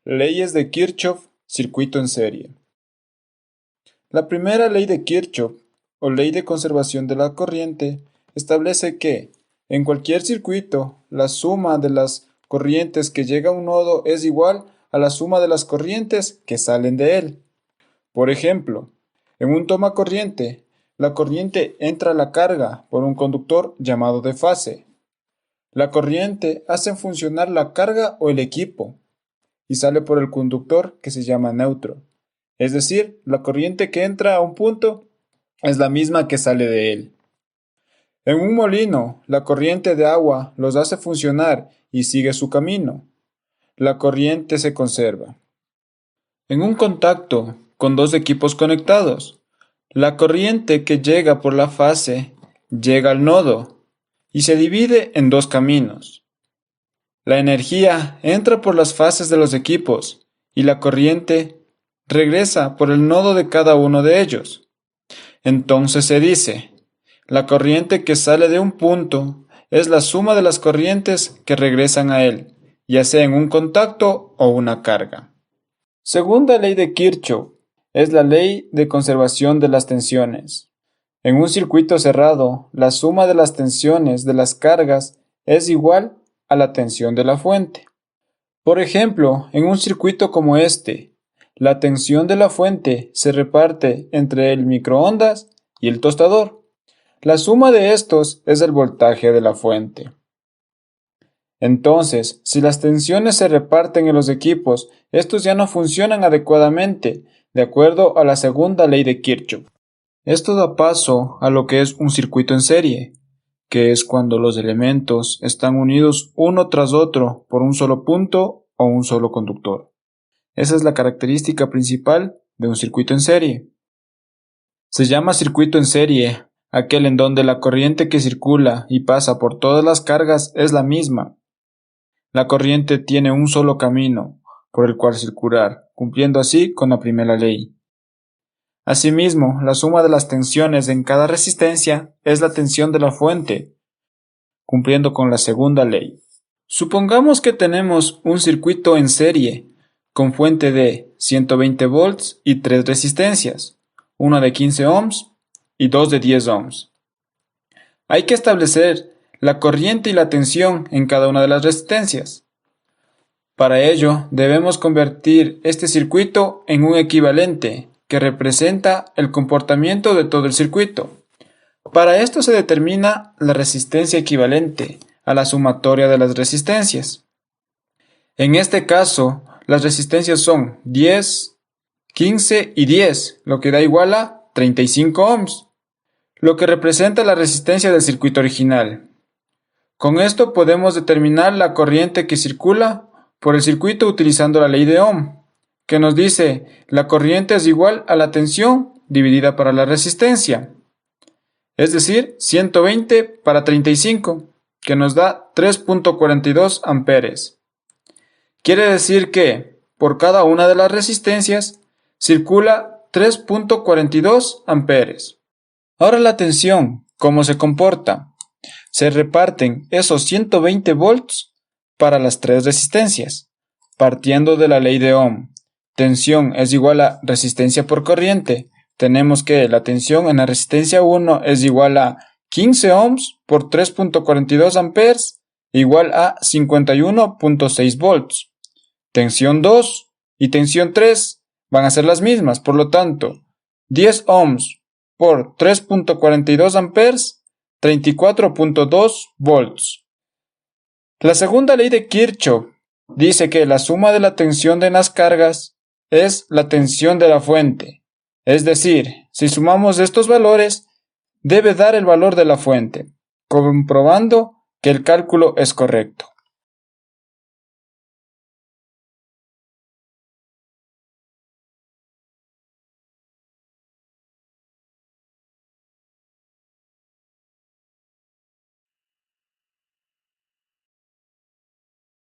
Leyes de Kirchhoff, circuito en serie. La primera ley de Kirchhoff, o ley de conservación de la corriente, establece que, en cualquier circuito, la suma de las corrientes que llega a un nodo es igual a la suma de las corrientes que salen de él. Por ejemplo, en un toma corriente, la corriente entra a la carga por un conductor llamado de fase. La corriente hace funcionar la carga o el equipo y sale por el conductor que se llama neutro. Es decir, la corriente que entra a un punto es la misma que sale de él. En un molino, la corriente de agua los hace funcionar y sigue su camino. La corriente se conserva. En un contacto con dos equipos conectados, la corriente que llega por la fase llega al nodo y se divide en dos caminos. La energía entra por las fases de los equipos y la corriente regresa por el nodo de cada uno de ellos. Entonces se dice, la corriente que sale de un punto es la suma de las corrientes que regresan a él, ya sea en un contacto o una carga. Segunda ley de Kirchhoff es la ley de conservación de las tensiones. En un circuito cerrado, la suma de las tensiones de las cargas es igual a la tensión de la fuente. Por ejemplo, en un circuito como este, la tensión de la fuente se reparte entre el microondas y el tostador. La suma de estos es el voltaje de la fuente. Entonces, si las tensiones se reparten en los equipos, estos ya no funcionan adecuadamente, de acuerdo a la segunda ley de Kirchhoff. Esto da paso a lo que es un circuito en serie, que es cuando los elementos están unidos uno tras otro por un solo punto o un solo conductor. Esa es la característica principal de un circuito en serie. Se llama circuito en serie aquel en donde la corriente que circula y pasa por todas las cargas es la misma. La corriente tiene un solo camino por el cual circular, cumpliendo así con la primera ley. Asimismo, la suma de las tensiones en cada resistencia es la tensión de la fuente, cumpliendo con la segunda ley. Supongamos que tenemos un circuito en serie con fuente de 120 volts y 3 resistencias, una de 15 ohms y 2 de 10 ohms. Hay que establecer la corriente y la tensión en cada una de las resistencias. Para ello, debemos convertir este circuito en un equivalente que representa el comportamiento de todo el circuito. Para esto se determina la resistencia equivalente a la sumatoria de las resistencias. En este caso, las resistencias son 10, 15 y 10, lo que da igual a 35 ohms, lo que representa la resistencia del circuito original. Con esto podemos determinar la corriente que circula por el circuito utilizando la ley de Ohm, que nos dice la corriente es igual a la tensión dividida para la resistencia, es decir, 120 para 35, que nos da 3.42 amperes. Quiere decir que, por cada una de las resistencias, circula 3.42 amperes. Ahora la tensión, ¿cómo se comporta? Se reparten esos 120 volts para las tres resistencias, partiendo de la ley de Ohm. Tensión es igual a resistencia por corriente. Tenemos que la tensión en la resistencia 1 es igual a 15 ohms por 3.42 amperes, igual a 51.6 volts. Tensión 2 y tensión 3 van a ser las mismas, por lo tanto, 10 ohms por 3.42 amperes, 34.2 volts. La segunda ley de Kirchhoff dice que la suma de la tensión de las cargas es la tensión de la fuente. Es decir, si sumamos estos valores, debe dar el valor de la fuente, comprobando que el cálculo es correcto.